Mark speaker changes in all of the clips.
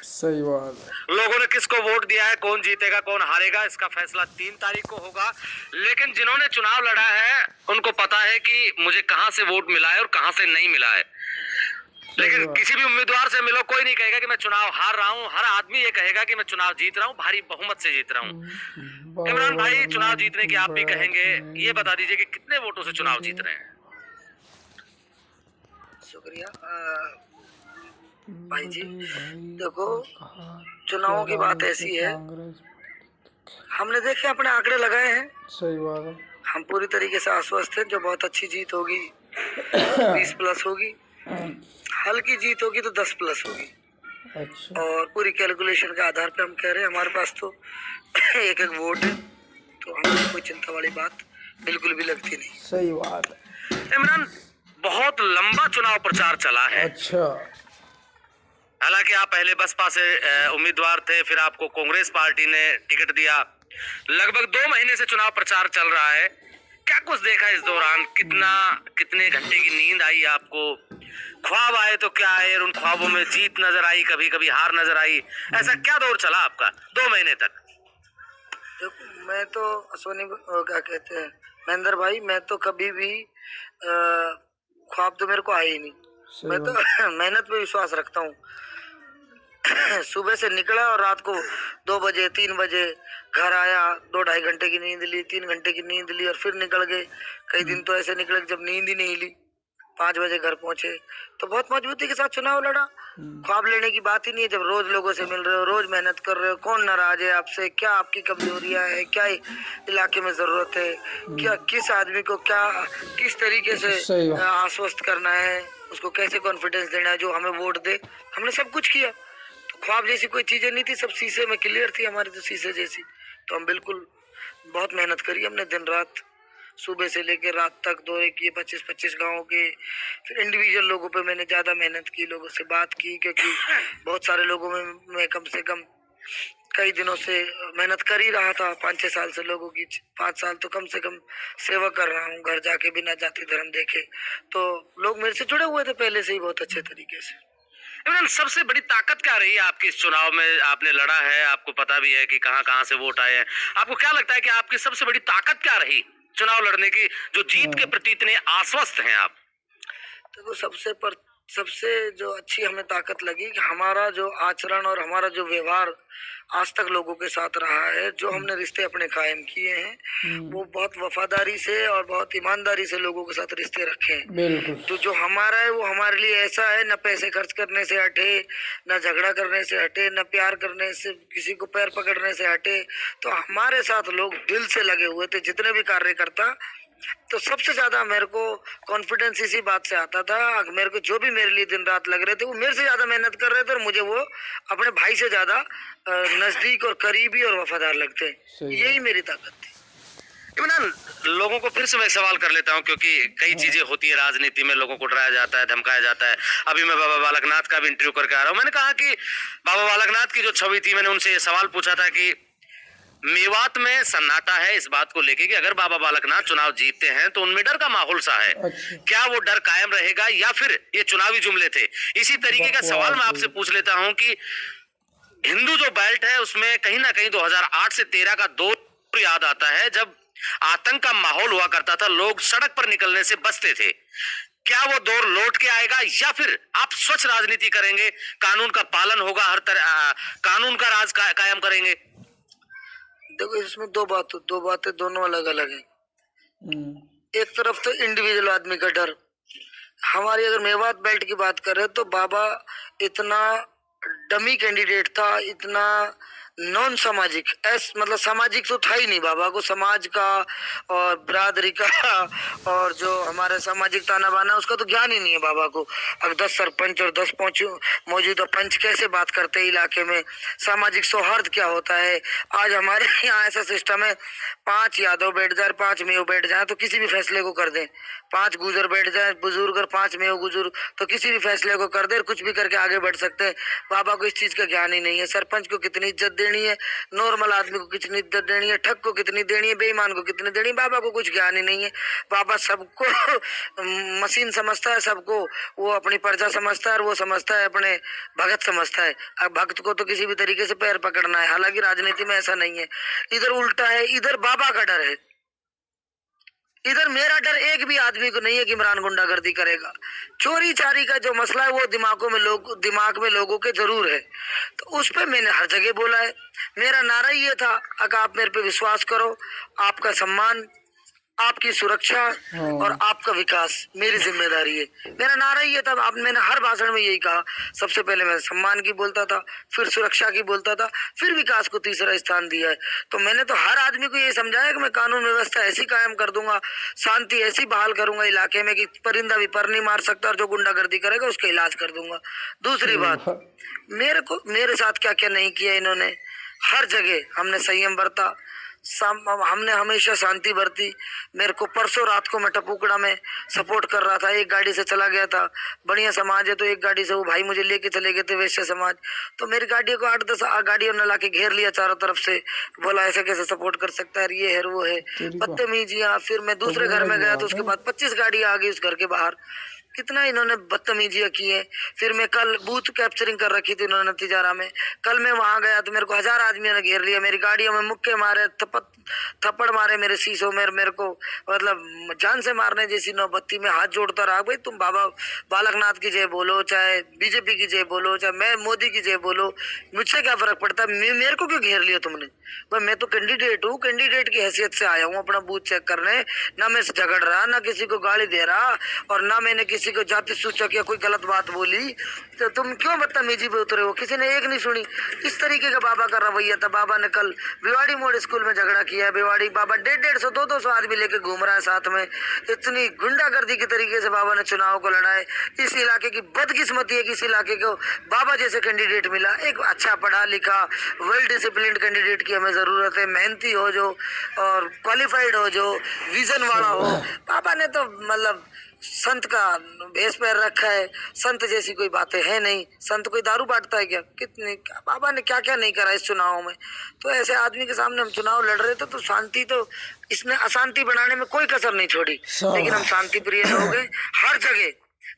Speaker 1: सही बात है।
Speaker 2: लोगों ने किसको वोट दिया है, कौन जीतेगा कौन हारेगा, इसका फैसला 3 तारीख को होगा। लेकिन जिन्होंने चुनाव लड़ा है उनको पता है कि मुझे कहां से वोट मिला है और कहां से नहीं मिला है। लेकिन किसी भी उम्मीदवार से मिलो, कोई नहीं कहेगा कि मैं चुनाव हार रहा हूं। हर आदमी ये कहेगा कि मैं चुनाव जीत रहा हूं, भारी बहुमत से जीत रहा हूं। इमरान भाई, चुनाव जीतने की आप भी कहेंगे, ये बता दीजिए कि कितने वोटों से चुनाव जीत रहे हैं?
Speaker 3: शुक्रिया भाई जी। देखो, चुनावों की बात ऐसी है, हमने देखे अपने आंकड़े लगाए हैं।
Speaker 1: सही बात है।
Speaker 3: हम पूरी तरीके से आश्वस्त हैं, जो बहुत अच्छी जीत होगी 20+ होगी, हल्की जीत होगी तो 10+ होगी।
Speaker 1: अच्छा।
Speaker 3: और पूरी कैलकुलेशन के आधार पे हम कह रहे हैं, हमारे पास तो एक एक वोट है, तो हमें कोई चिंता वाली बात बिल्कुल भी लगती नहीं।
Speaker 1: सही बात है।
Speaker 2: इमरान, बहुत लंबा चुनाव प्रचार चला है।
Speaker 1: अच्छा।
Speaker 2: हालांकि आप पहले बसपा से उम्मीदवार थे, फिर आपको कांग्रेस पार्टी ने टिकट दिया। लगभग 2 महीने से चुनाव प्रचार चल रहा है। क्या कुछ देखा इस दौरान? कितने घंटे की नींद आई आपको? ख्वाब आए तो क्या आए, उन ख्वाबों में जीत नजर आई, कभी कभी हार नजर आई। ऐसा क्या दौर चला आपका 2 महीने तक?
Speaker 3: देखो, मैं तो सोनी क्या कहते हैं महेंद्र भाई, मैं तो कभी भी ख्वाब तो मेरे को आए ही नहीं। मैं तो मेहनत पे विश्वास रखता हूँ। सुबह से निकला और रात को 2 बजे 3 बजे घर आया, 2-2.5 घंटे की नींद ली, 3 घंटे की नींद ली और फिर निकल गए। कई दिन तो ऐसे निकले जब नींद ही नहीं ली, 5 बजे घर पहुंचे। तो बहुत मजबूती के साथ चुनाव लड़ा। ख्वाब लेने की बात ही नहीं है। जब रोज लोगों से मिल रहे हो, रोज मेहनत कर रहे हो, कौन नाराज है आपसे, क्या आपकी कमजोरियां है, क्या इलाके में जरूरत है, क्या किस आदमी को क्या किस तरीके से आश्वस्त करना है, उसको कैसे कॉन्फिडेंस देना है जो हमें वोट दे, हमने सब कुछ किया। तो ख्वाब जैसी कोई चीजें नहीं थी, सब शीशे में क्लियर थी हमारी, तो शीशे जैसी। तो हम बिल्कुल बहुत मेहनत करी हमने, दिन रात, सुबह से लेकर रात तक दौरे किए 25-25 गाँव के। फिर इंडिविजुअल लोगों पे मैंने ज़्यादा मेहनत की, लोगों से बात की, क्योंकि बहुत सारे लोगों में मैं कम से कम कई दिनों से मेहनत कर ही रहा था। 5-6 साल से लोगों की, 5 साल तो कम से कम सेवा कर रहा हूँ, घर जाके बिना जाति धर्म देखे। तो लोग मेरे से जुड़े हुए थे पहले से ही बहुत अच्छे तरीके से।
Speaker 2: इमरान, सबसे बड़ी ताकत क्या रही है आपकी इस चुनाव में? आपने लड़ा है, आपको पता भी है कि कहां कहां से वोट आए हैं। आपको क्या लगता है कि आपकी सबसे बड़ी ताकत क्या रही चुनाव लड़ने की, जो जीत के प्रति इतने आश्वस्त हैं आप?
Speaker 3: तो सबसे जो अच्छी हमें ताकत लगी कि हमारा जो आचरण और हमारा जो व्यवहार आज तक लोगों के साथ रहा है, जो हमने रिश्ते अपने कायम किए हैं, वो बहुत वफादारी से और बहुत ईमानदारी से लोगों के साथ रिश्ते रखे हैं।
Speaker 1: बिल्कुल।
Speaker 3: तो जो हमारा है वो हमारे लिए ऐसा है, न पैसे खर्च करने से हटे, न झगड़ा करने से हटे, न प्यार करने से, किसी को पैर पकड़ने से हटे। तो हमारे साथ लोग दिल से लगे हुए थे, जितने भी कार्यकर्ता। तो सबसे ज्यादा मेरे को कॉन्फिडेंस इसी बात से आता था, मेरे को जो भी मेरे लिए दिन रात लग रहे थे वो मेरे से ज्यादा मेहनत कर रहे थे, और मुझे वो अपने भाई से ज्यादा नजदीक और करीबी और वफादार लगते। यही मेरी ताकत थी।
Speaker 2: इमरान, लोगों को फिर से मैं सवाल कर लेता हूं, क्योंकि कई चीजें होती है राजनीति में, लोगों को डराया जाता है, धमकाया जाता है। अभी मैं बाबा बालकनाथ का भी इंटरव्यू करके आ रहा हूं। मैंने कहा कि बाबा बालकनाथ की जो छवि थी, मैंने उनसे ये सवाल पूछा था कि मेवात में सन्नाटा है इस बात को लेके कि अगर बाबा बालकनाथ चुनाव जीतते हैं तो उनमें डर का माहौल सा है।
Speaker 1: अच्छा।
Speaker 2: क्या वो डर कायम रहेगा या फिर ये चुनावी जुमले थे? इसी तरीके का सवाल मैं आपसे पूछ लेता हूं कि हिंदू जो बेल्ट है उसमें कहीं ना कहीं 2008 से 13 का दौर याद आता है, जब आतंक का माहौल हुआ करता था, लोग सड़क पर निकलने से बचते थे। क्या वो दौर लौट के आएगा या फिर आप स्वच्छ राजनीति करेंगे, कानून का पालन होगा, हर तरह कानून का राज कायम करेंगे?
Speaker 3: देखो, इसमें दो बातें दोनों अलग अलग हैं। एक तरफ तो इंडिविजुअल आदमी का डर। हमारी अगर मेवात बेल्ट की बात करें तो बाबा इतना डमी कैंडिडेट था, इतना नॉन सामाजिक, मतलब सामाजिक तो था ही नहीं। बाबा को समाज का और बिरादरी का और जो हमारे सामाजिक ताना बाना उसका तो ज्ञान ही नहीं है बाबा को। अब 10 सरपंच और 10 मौजूदा पंच कैसे बात करते हैं इलाके में, सामाजिक सौहार्द क्या होता है। आज हमारे यहाँ ऐसा सिस्टम है, 5 यादव बैठ जाए, 5 मेव बैठ जाए तो किसी भी फैसले को कर दें, 5 गुजर बैठ जाए बुजुर्ग और 5 मेव गुजुर्ग तो किसी भी फैसले को कर दे, कुछ भी करके आगे बढ़ सकते हैं। बाबा को इस चीज का ज्ञान ही नहीं है। सरपंच को कितनी इज्जत देनी है, नॉर्मल आदमी को कितनी इज्जत देनी है, ठग को कितनी देनी है, बेईमान को कितनी देनी है, बाबा को कुछ ज्ञान ही नहीं है। बाबा सबको मशीन समझता है, सबको वो अपनी प्रजा समझता है और वो समझता है अपने भगत समझता है। अब भक्त को तो किसी भी तरीके से पैर पकड़ना है। हालांकि राजनीति में ऐसा नहीं है, इधर उल्टा है, इधर बाबा का डर है, इधर मेरा डर एक भी आदमी को नहीं है कि इमरान गुंडागर्दी करेगा। चोरी चारी का जो मसला है वो दिमाग में लोगों के जरूर है, तो उस पर मैंने हर जगह बोला है। मेरा नारा ये था, अगर आप मेरे पे विश्वास करो, आपका सम्मान, आपकी सुरक्षा और आपका विकास मेरी जिम्मेदारी है। मेरा नारा ये था, मैंने हर भाषण में यही कहा। सबसे पहले मैं सम्मान की बोलता था, फिर सुरक्षा की बोलता था, फिर विकास को तीसरा स्थान दिया है। तो मैंने तो हर आदमी को ये समझाया कि मैं कानून व्यवस्था ऐसी कायम कर दूंगा, शांति ऐसी बहाल करूंगा इलाके में कि परिंदा भी पर नहीं मार सकता, और जो गुंडागर्दी करेगा उसका इलाज कर दूंगा। दूसरी बात, मेरे साथ क्या क्या नहीं किया इन्होंने। हर जगह हमने संयम बरता, हमने हमेशा शांति बरती। मेरे को परसों रात को मैं टपुकड़ा में सपोर्ट कर रहा था, एक गाड़ी से चला गया था, बढ़िया समाज है तो एक गाड़ी से वो भाई मुझे लेके चले गए थे, वैश्य समाज। तो मेरी गाड़ी को 8-10 गाड़ियों ने लाके घेर लिया चारों तरफ से, बोला ऐसे कैसे सपोर्ट कर सकता है, ये है वो है, बदतमीजियां। फिर मैं दूसरे घर में गया तो उसके बाद 25 गाड़ी आ गई उस घर के बाहर, कितना इन्होंने बदतमीजियां की है। फिर मैं कल बूथ कैप्चरिंग कर रखी थी इन्होंने तिजारा में, कल मैं वहां गया तो मेरे को 1000 आदमियों ने घेर लिया, मेरी गाड़ियों में मुक्के मारे, थप्पड़ मारे मेरे शीशों में, मेरे को मतलब जान से मारने जैसी नौबत्ती में हाथ जोड़ता रहा। भाई तुम बाबा बालकनाथ की जय बोलो, चाहे बीजेपी की जय बोलो, चाहे मैं मोदी की जय बोलो, मुझसे क्या फर्क पड़ता है, मेरे को क्यों घेर लिया तुमने। भाई मैं तो कैंडिडेट हूँ, कैंडिडेट की हैसियत से आया हूँ अपना बूथ चेक करने, ना मैं झगड़ रहा, ना किसी को गाली दे रहा, और ना मैंने किसी को जाति सूचक या कोई गलत बात बोली। तो तुम क्यों बदतमीजी पे उतरे हो, किसी ने एक नहीं सुनी। इस तरीके का बाबा का रवैया था। बाबा ने कल भिवाड़ी मोड़ स्कूल में झगड़ा किया है, भिवाड़ी बाबा 150, 200 आदमी लेके घूम रहा है साथ में। इतनी गुंडागर्दी के तरीके से बाबा ने चुनाव को लड़ा है। इस इलाके की बदकिस्मती है कि इस इलाके को बाबा जैसे कैंडिडेट मिला, एक अच्छा पढ़ा लिखा वेल डिसिप्लिन्ड कैंडिडेट की हमें जरूरत है, मेहनती हो जो और क्वालिफाइड हो, जो विजन वाला हो। बाबा ने तो मतलब संत का भेष पैर रखा है, संत जैसी कोई बातें है नहीं। संत कोई दारू बांटता है क्या, कितने बाबा ने क्या क्या नहीं करा इस चुनाव में। तो ऐसे आदमी के सामने हम चुनाव लड़ रहे थे, तो शांति तो इसने अशांति बनाने में कोई कसर नहीं छोड़ी, लेकिन हम शांति प्रिय लोग हैं। हर जगह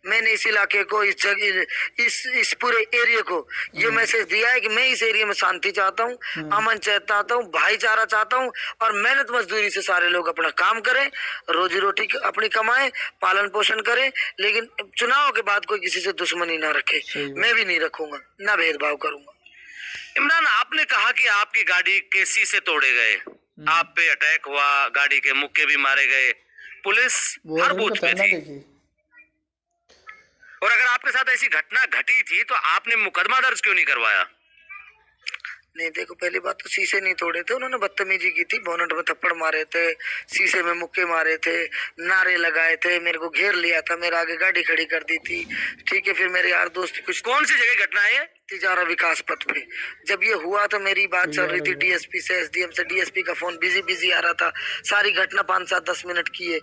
Speaker 3: मैंने इस इलाके को, इस जगह, इस पूरे एरिया को ये मैसेज दिया है कि मैं इस एरिया में शांति चाहता हूँ, अमन चाहता हूँ, भाईचारा चाहता हूँ, और मेहनत मजदूरी से सारे लोग अपना काम करें, रोजी रोटी अपनी कमाएं, पालन पोषण करें, लेकिन चुनाव के बाद कोई किसी से दुश्मनी ना रखे। मैं भी नहीं रखूंगा, ना भेदभाव करूंगा।
Speaker 2: इमरान, आपने कहा कि आपकी गाड़ी के शीशे तोड़े गए, आप पे अटैक हुआ, गाड़ी के मुक्के भी मारे गए, पुलिस हर बूथ पे थी, और अगर आपके साथ ऐसी घटना घटी थी तो आपने मुकदमा दर्ज क्यों नहीं करवाया?
Speaker 3: नहीं देखो, पहली बात तो शीशे नहीं तोड़े थे, उन्होंने बदतमीजी की थी, बोनट में थप्पड़ मारे थे, शीशे में मुक्के मारे थे, नारे लगाए थे, मेरे को घेर लिया था, मेरे आगे गाड़ी खड़ी कर दी थी। ठीक है, फिर मेरे यार दोस्त कुछ।
Speaker 2: कौन सी जगह घटना है?
Speaker 3: तिजारा विकास पथ पे जब ये हुआ तो मेरी बात चल रही थी डीएसपी से, एसडीएम से। डीएसपी का फोन बिजी आ रहा था, सारी घटना 5-7-10 मिनट की है।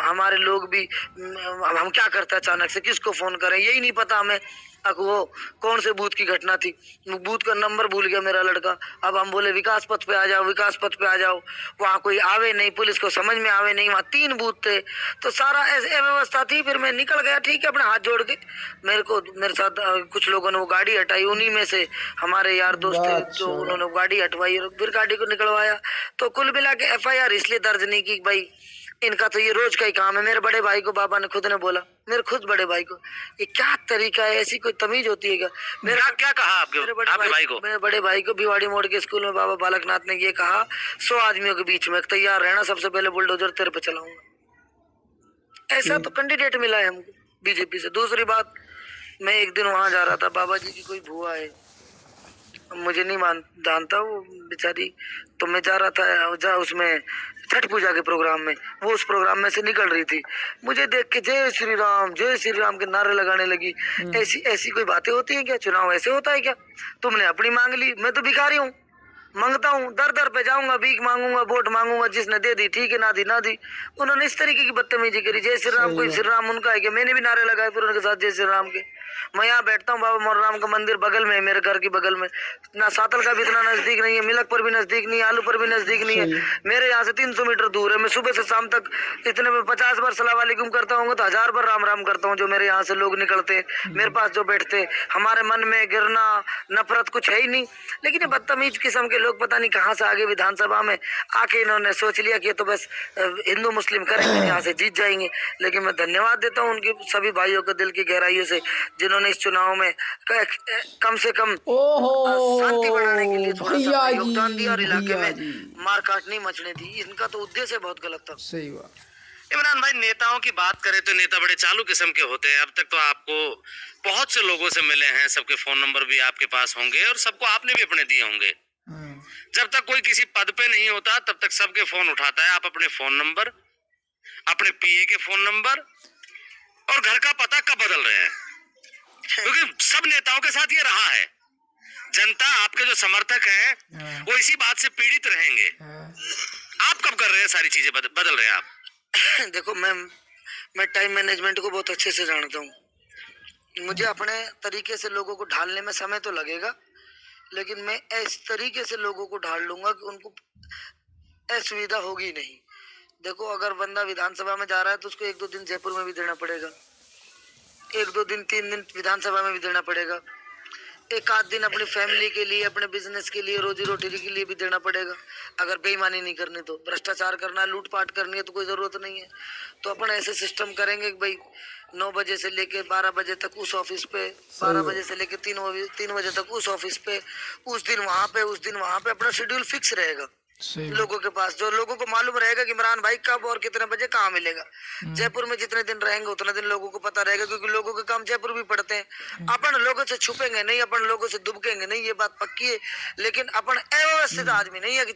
Speaker 3: हमारे लोग भी, हम क्या करते अचानक से, किसको फोन करें यही नहीं पता हमें। अब वो कौन से बूथ की घटना थी, बूथ का नंबर भूल गया मेरा लड़का। अब हम बोले विकास पथ पे आ जाओ, विकास पथ पे आ जाओ, वहाँ कोई आवे नहीं, पुलिस को समझ में आवे नहीं, वहाँ 3 बूथ थे, तो सारा ऐसे व्यवस्था थी। फिर मैं निकल गया, ठीक है, अपने हाथ जोड़ के। मेरे साथ कुछ लोगों ने वो गाड़ी हटाई, उन्हीं में से हमारे यार दोस्त थे जो उन्होंने गाड़ी हटवाई और फिर गाड़ी को निकलवाया। तो कुल मिला के FIR इसलिए दर्ज नहीं की, भाई इनका तो ये रोज का ही काम है। मेरे बड़े भाई को बाबा ने खुद ने बोला, मेरे खुद बड़े भाई को, ये क्या तरीका है, ऐसी कोई तमीज होती है क्या?
Speaker 2: मेरा क्या कहा आपके भाई को?
Speaker 3: मेरे बड़े भाई को भिवाड़ी मोड़ के स्कूल में बाबा बालकनाथ ने ये कहा, 100 आदमियों के बीच में तैयार रहना, सबसे पहले बुलडोजर तेरे पे चलाऊंगा। ऐसा तो कैंडिडेट मिला है हमको बीजेपी से। दूसरी बात, मैं एक दिन वहां जा रहा था, बाबा जी की कोई भूआ है, मुझे नहीं जानता वो बेचारी, तो मैं जा रहा था उसमें छठ पूजा के प्रोग्राम में, वो उस प्रोग्राम में से निकल रही थी, मुझे देख के जय श्री राम के नारे लगाने लगी। ऐसी कोई बातें होती हैं क्या? चुनाव ऐसे होता है क्या? तुमने अपनी मांग ली, मैं तो भिखारी हूँ, मांगता हूँ, दर दर पे जाऊंगा, भीख मांगूंगा, वोट मांगूंगा, जिसने दे दी ठीक है, ना दी ना दी। उन्होंने इस तरीके की बदतमीजी करी। जय श्री राम, कोई श्री राम उनका है क्या? मैंने भी नारे लगाए फिर उनके साथ जय श्री राम के। मैं यहाँ बैठता हूँ, बाबा मोरराम का मंदिर बगल में है, मेरे घर के बगल में। ना सातल का भी इतना नजदीक नहीं है, मिलक पर भी नजदीक नहीं है, आलू पर भी नजदीक नहीं है। मेरे यहाँ से 300 मीटर दूर है। मैं सुबह से शाम तक इतने में 50 बार सलाम वालेकुम करता हूँ तो 1000 बार राम राम करता हूँ। जो मेरे यहाँ से लोग निकलते मेरे पास जो बैठते, हमारे मन में गिरना नफरत कुछ है ही नहीं। लेकिन ये बदतमीज किस्म के लोग पता नहीं कहाँ से आगे विधानसभा में आके इन्होंने सोच लिया कि ये तो बस हिंदू मुस्लिम करेंगे, यहाँ से जीत जाएंगे। लेकिन मैं धन्यवाद देता हूँ उनके सभी भाइयों को दिल की गहराइयों से, जिन्होंने इस चुनाव में कम से कम शांति बढ़ाने के लिए थोड़ा सा योगदान दिया और इलाके में मार काट नहीं मचने दी। इनका तो उद्देश्य बहुत गलत था।
Speaker 1: सही बात।
Speaker 2: इमरान भाई, नेताओं की बात करें तो नेता बड़े चालू किस्म के होते हैं। अब तक तो आपको बहुत से लोगों से मिले हैं, सबके फोन नंबर भी आपके पास होंगे और सबको आपने भी अपने दिए होंगे। जब तक कोई किसी पद पे नहीं होता तब तक सबके फोन उठाता है। आप अपने फोन नंबर, अपने पीए के फोन नंबर और घर का पता कब बदल रहे हैं? क्योंकि सब नेताओं के साथ ये रहा है। जनता, आपके जो समर्थक हैं वो इसी बात से पीड़ित रहेंगे। आप कब कर रहे हैं सारी चीजें बदल रहे हैं आप?
Speaker 3: देखो, मैं टाइम मैनेजमेंट को बहुत अच्छे से जानता हूँ। मुझे अपने तरीके से लोगों को ढालने में समय तो लगेगा, लेकिन मैं इस तरीके से लोगों को ढाल लूंगा कि उनको असुविधा होगी नहीं। देखो, अगर बंदा विधानसभा में जा रहा है तो उसको 1-2 दिन जयपुर में भी देना पड़ेगा, 1-2 दिन 3 दिन विधानसभा में भी देना पड़ेगा, 1-8 दिन अपनी फैमिली के लिए, अपने बिजनेस के लिए, रोजी रोटी के लिए भी देना पड़ेगा। अगर बेईमानी नहीं करनी तो, भ्रष्टाचार करना, लूटपाट करनी है तो कोई जरूरत नहीं है। तो अपन ऐसे सिस्टम करेंगे कि भाई 9 बजे से लेके 12 बजे तक उस ऑफिस पे, 12 बजे से लेके 3 बजे तक उस ऑफिस पे, उस दिन वहाँ पे, उस दिन वहाँ पे। अपना शेड्यूल फिक्स रहेगा लोगों के पास, जो लोगों को मालूम रहेगा कि इमरान भाई कब और कितने बजे कहाँ मिलेगा। जयपुर में जितने दिन रहेंगे उतने दिन लोगों को पता रहेगा, क्योंकि लोगों के काम जयपुर भी पड़ते हैं। अपन लोगों से छुपेंगे नहीं, अपन लोगों से दुबकेंगे नहीं, ये बात पक्की है। लेकिन अपन अव्यवस्थित आदमी नहीं है कि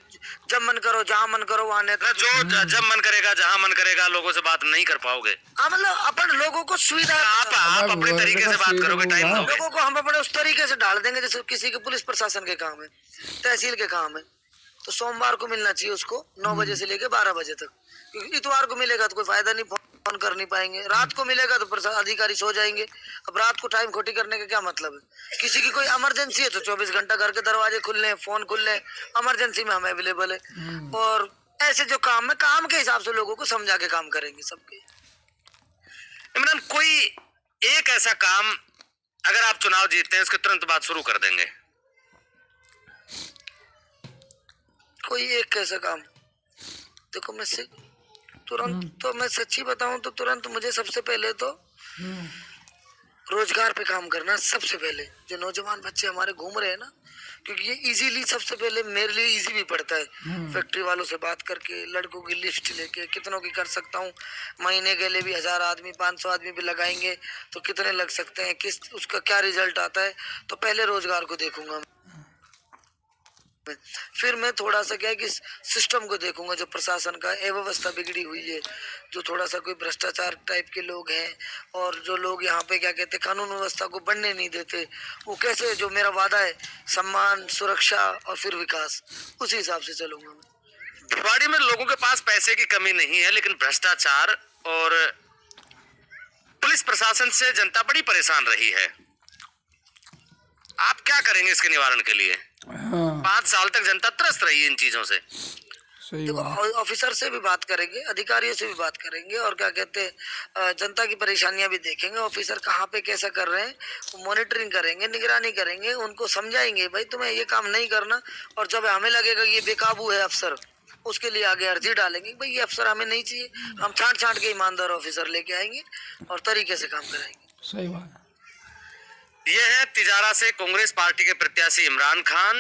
Speaker 3: जब मन करो जहाँ मन करो वहाँ नेता,
Speaker 2: जो जब मन करेगा जहाँ मन करेगा लोगों से बात नहीं कर पाओगे।
Speaker 3: हाँ, मतलब अपन लोगों को सुविधा,
Speaker 2: आप अपने तरीके से बात करोगे, टाइम दोगे।
Speaker 3: लोगों को हम अपने उस तरीके से डाल देंगे जैसे किसी के पुलिस प्रशासन के काम है, तहसील के काम है, तो सोमवार को मिलना चाहिए उसको 9 बजे से लेके 12 बजे तक। क्योंकि इतवार को मिलेगा तो कोई फायदा नहीं, फोन कर नहीं पाएंगे। रात को मिलेगा तो अधिकारी सो जाएंगे। अब रात को टाइम खोटी करने का क्या मतलब है? किसी की कोई इमरजेंसी है तो 24 घंटा घर के दरवाजे खुले, फोन खुले, इमरजेंसी में हम अवेलेबल है। और ऐसे जो काम है, काम के हिसाब से लोगों को समझा के काम करेंगे सबके।
Speaker 2: इमरान, कोई एक ऐसा काम अगर आप चुनाव जीतते हैं उसके तुरंत बाद शुरू कर देंगे?
Speaker 3: कोई एक कैसा काम? देखो, मैं तुरंत तो मैं सच्ची बताऊं तो तुरंत मुझे सबसे पहले तो रोजगार पे काम करना। सबसे पहले जो नौजवान बच्चे हमारे घूम रहे हैं ना, क्योंकि ये इजीली सबसे पहले मेरे लिए इजी भी पड़ता है। फैक्ट्री वालों से बात करके, लड़कों की लिस्ट लेके कितनों की कर सकता हूँ। महीने के लिए भी 1000 आदमी, 500 आदमी भी लगाएंगे तो कितने लग सकते हैं, किस उसका क्या रिजल्ट आता है। तो पहले रोजगार को देखूंगा, फिर मैं थोड़ा सा क्या है कि सिस्टम को देखूंगा। जो प्रशासन का अव्यवस्था बिगड़ी हुई है, जो थोड़ा सा कोई भ्रष्टाचार टाइप के लोग हैं, और जो लोग यहाँ पे क्या कहते हैं कानून व्यवस्था को बढ़ने नहीं देते, वो कैसे, जो मेरा वादा है सम्मान, सुरक्षा और फिर विकास, उसी हिसाब से चलूंगा मैं।
Speaker 2: भिवाड़ी में लोगों के पास पैसे की कमी नहीं है, लेकिन भ्रष्टाचार और पुलिस प्रशासन से जनता बड़ी परेशान रही है। आप क्या करेंगे इसके निवारण के लिए? 5 साल तक जनता त्रस्त रही है इन चीजों से।
Speaker 3: देखो, ऑफिसर से भी बात करेंगे, अधिकारियों से भी बात करेंगे, और क्या कहते हैं जनता की परेशानियां भी देखेंगे। ऑफिसर कहाँ पे कैसा कर रहे हैं वो मॉनिटरिंग करेंगे, निगरानी करेंगे, उनको समझाएंगे भाई तुम्हें ये काम नहीं करना। और जब हमें लगेगा कि ये बेकाबू है अफसर, उसके लिए आगे अर्जी डालेंगे भाई ये अफसर हमें नहीं चाहिए। हम छांट के ईमानदार ऑफिसर लेके आएंगे और तरीके से काम कराएंगे।
Speaker 1: सही बात।
Speaker 2: ये है तिजारा से कांग्रेस पार्टी के प्रत्याशी इमरान खान।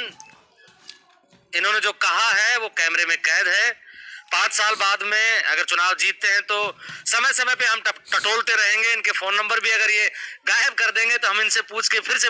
Speaker 2: इन्होंने जो कहा है वो कैमरे में कैद है। 5 साल बाद में अगर चुनाव जीतते हैं तो समय समय पे हम टटोलते रहेंगे। इनके फोन नंबर भी अगर ये गायब कर देंगे तो हम इनसे पूछ के फिर से